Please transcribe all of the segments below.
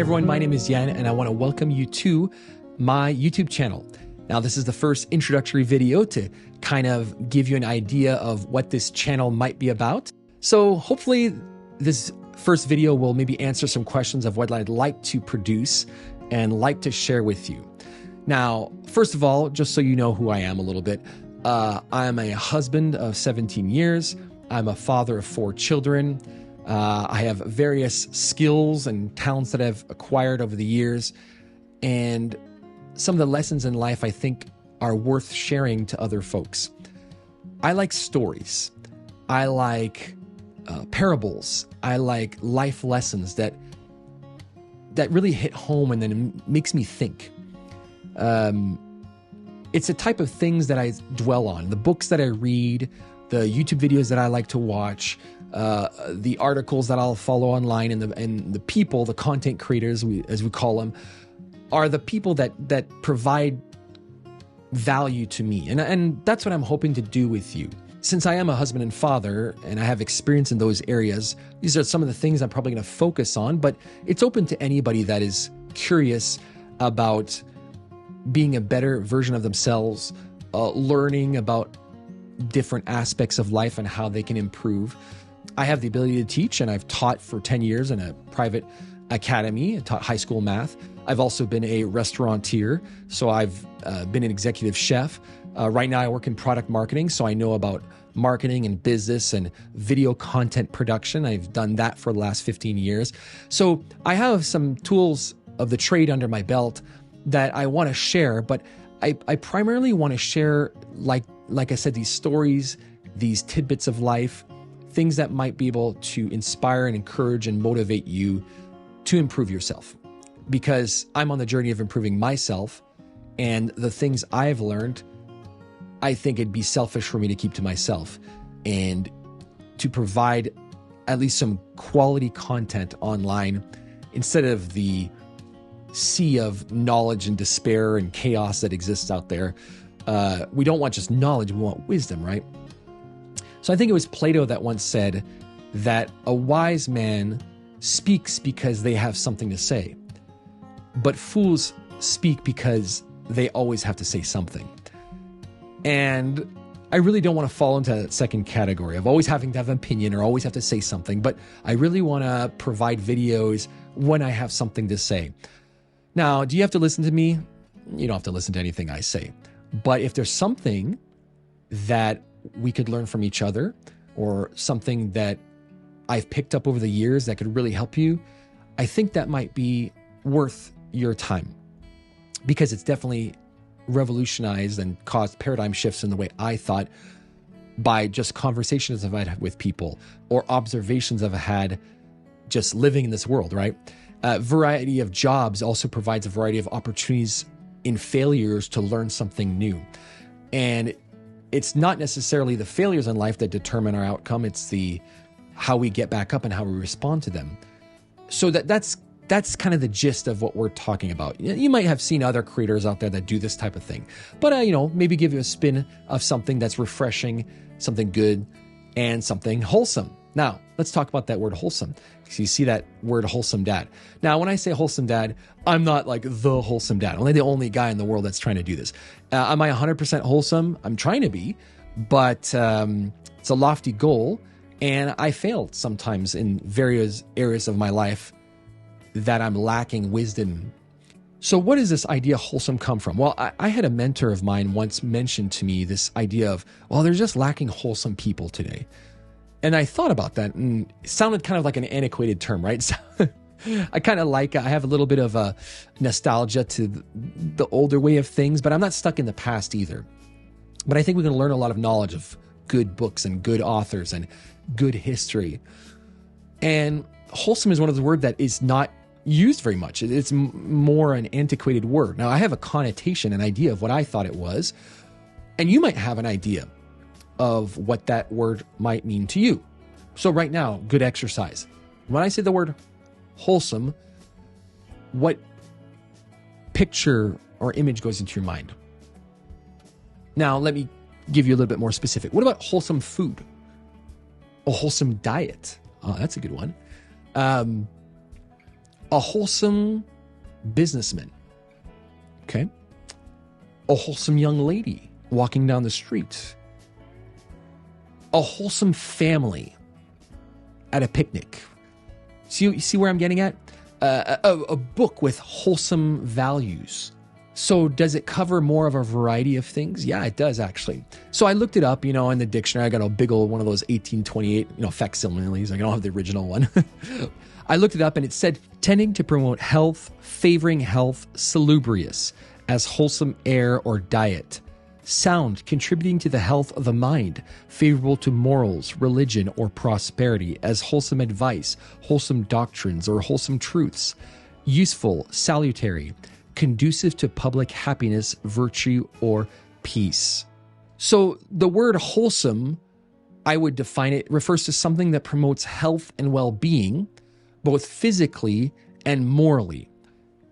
everyone, my name is Yan and I want to welcome you to my YouTube channel. Now, this is the first introductory video to kind of give you an idea of what this channel might be about. So hopefully this first video will maybe answer some questions of what I'd like to produce and like to share with you. Now, first of all, just so you know who I am a little bit, I'm a husband of 17 years. I'm a father of 4 children. I have various skills and talents that I've acquired over the years. And some of the lessons in life I think are worth sharing to other folks. I like stories. I like parables. I like life lessons that really hit home and then it makes me think. It's a type of things that I dwell on. The books that I read, the YouTube videos that I like to watch, the articles that I'll follow online, and the people, the content creators, as we call them, are the people that provide value to me. And that's what I'm hoping to do with you. Since I am a husband and father and I have experience in those areas, these are some of the things I'm probably going to focus on, but it's open to anybody that is curious about being a better version of themselves, learning about different aspects of life and how they can improve. I have the ability to teach, and I've taught for 10 years in a private academy. I taught high school math. I've also been a restaurateur, so I've been an executive chef. Right now I work in product marketing, so I know about marketing and business and video content production. I've done that for the last 15 years. So I have some tools of the trade under my belt that I want to share, but I primarily want to share, like I said, these stories, these tidbits of life, things that might be able to inspire and encourage and motivate you to improve yourself. Because I'm on the journey of improving myself, and the things I've learned, I think it'd be selfish for me to keep to myself, and to provide at least some quality content online instead of the sea of knowledge and despair and chaos that exists out there. We don't want just knowledge, we want wisdom, right? So I think it was Plato that once said that a wise man speaks because they have something to say, but fools speak because they always have to say something. And I really don't want to fall into that second category of always having to have an opinion or always have to say something, but I really want to provide videos when I have something to say. Now, do you have to listen to me? You don't have to listen to anything I say. But if there's something that we could learn from each other, or something that I've picked up over the years that could really help you, I think that might be worth your time, because it's definitely revolutionized and caused paradigm shifts in the way I thought by just conversations I've had with people or observations I've had just living in this world, right? A variety of jobs also provides a variety of opportunities in failures to learn something new. And it's not necessarily the failures in life that determine our outcome. It's how we get back up and how we respond to them. So that's kind of the gist of what we're talking about. You might have seen other creators out there that do this type of thing, but maybe give you a spin of something that's refreshing, something good, and something wholesome. Now, let's talk about that word wholesome. So you see that word wholesome dad. Now, when I say wholesome dad, I'm not like the wholesome dad. I'm the only guy in the world that's trying to do this. Am I 100% wholesome? I'm trying to be, but it's a lofty goal. And I failed sometimes in various areas of my life that I'm lacking wisdom. So what does this idea wholesome come from? Well, I had a mentor of mine once mentioned to me this idea of, well, they're just lacking wholesome people today. And I thought about that, and it sounded kind of like an antiquated term, right? So I kind of I have a little bit of a nostalgia to the older way of things, but I'm not stuck in the past either. But I think we can learn a lot of knowledge of good books and good authors and good history. And wholesome is one of the words that is not used very much. It's more an antiquated word. Now, I have a connotation, an idea of what I thought it was, and you might have an idea of what that word might mean to you. So right now, good exercise. When I say the word wholesome, what picture or image goes into your mind? Now, let me give you a little bit more specific. What about wholesome food? A wholesome diet? Oh, that's a good one. a wholesome businessman, okay? A wholesome young lady walking down the street, a wholesome family at a picnic. See where I'm getting at? A book with wholesome values. So does it cover more of a variety of things? Yeah, it does actually. So I looked it up, in the dictionary. I got a big old one of those 1828, facsimiles. I don't have the original one. I looked it up and it said, tending to promote health, favoring health, salubrious, as wholesome air or diet. Sound, contributing to the health of the mind, favorable to morals, religion, or prosperity, as wholesome advice, wholesome doctrines, or wholesome truths. Useful, salutary, conducive to public happiness, virtue, or peace. So the word wholesome, I would define it, refers to something that promotes health and well-being, both physically and morally.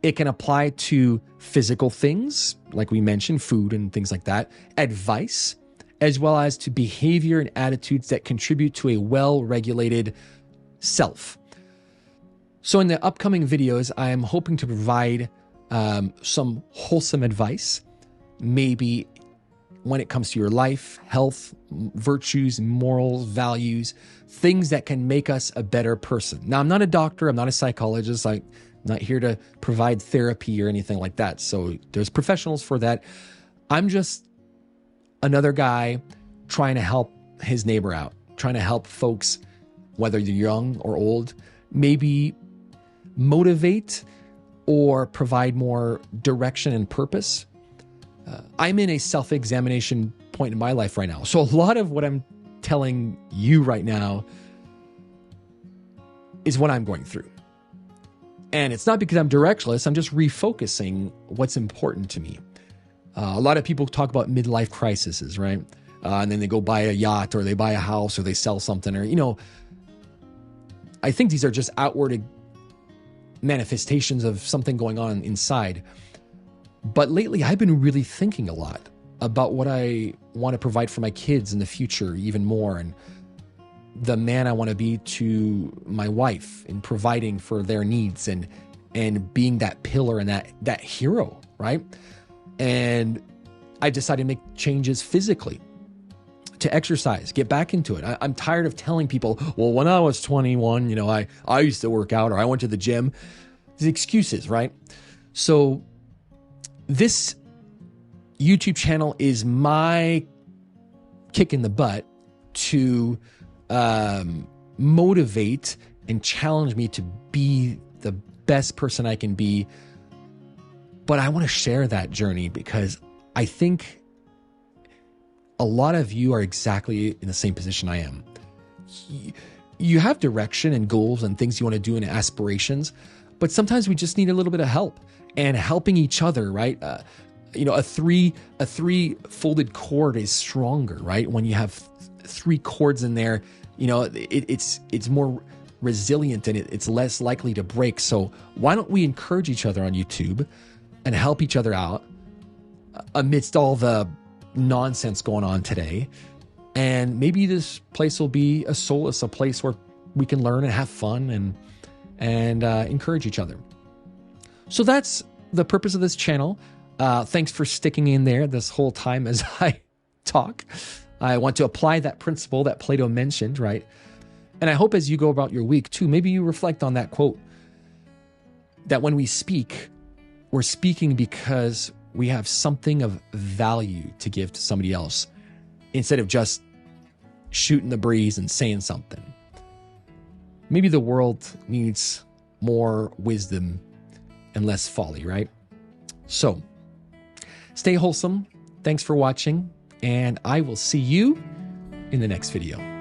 It can apply to physical things, like we mentioned, food and things like that, advice, as well as to behavior and attitudes that contribute to a well-regulated self. So in the upcoming videos, I am hoping to provide some wholesome advice, maybe when it comes to your life, health, virtues, morals, values, things that can make us a better person. Now, I'm not a doctor. I'm not a psychologist. I'm not here to provide therapy or anything like that. So there's professionals for that. I'm just another guy trying to help his neighbor out, trying to help folks, whether you're young or old, maybe motivate or provide more direction and purpose. I'm in a self-examination point in my life right now. So a lot of what I'm telling you right now is what I'm going through. And it's not because I'm directionless. I'm just refocusing what's important to me. A lot of people talk about midlife crises, right? And then they go buy a yacht or they buy a house or they sell something or, I think these are just outward manifestations of something going on inside. But lately, I've been really thinking a lot about what I want to provide for my kids in the future even more, and the man I want to be to my wife in providing for their needs and being that pillar and that hero, right? And I decided to make changes physically, to exercise, get back into it. I'm tired of telling people, well, when I was 21, I used to work out or I went to the gym. These excuses, right? So this YouTube channel is my kick in the butt to motivate and challenge me to be the best person I can be. But I want to share that journey because I think a lot of you are exactly in the same position I am. You have direction and goals and things you want to do and aspirations, but sometimes we just need a little bit of help and helping each other, right? A three folded cord is stronger, right? When you have three cords in there, it's more resilient and it's less likely to break. So why don't we encourage each other on YouTube and help each other out amidst all the nonsense going on today? And maybe this place will be a solace, a place where we can learn and have fun and encourage each other. So that's the purpose of this channel. Thanks for sticking in there this whole time as I talk. I want to apply that principle that Plato mentioned, right? And I hope as you go about your week too, maybe you reflect on that quote, that when we speak, we're speaking because we have something of value to give to somebody else instead of just shooting the breeze and saying something. Maybe the world needs more wisdom and less folly, right? So stay wholesome. Thanks for watching, and I will see you in the next video.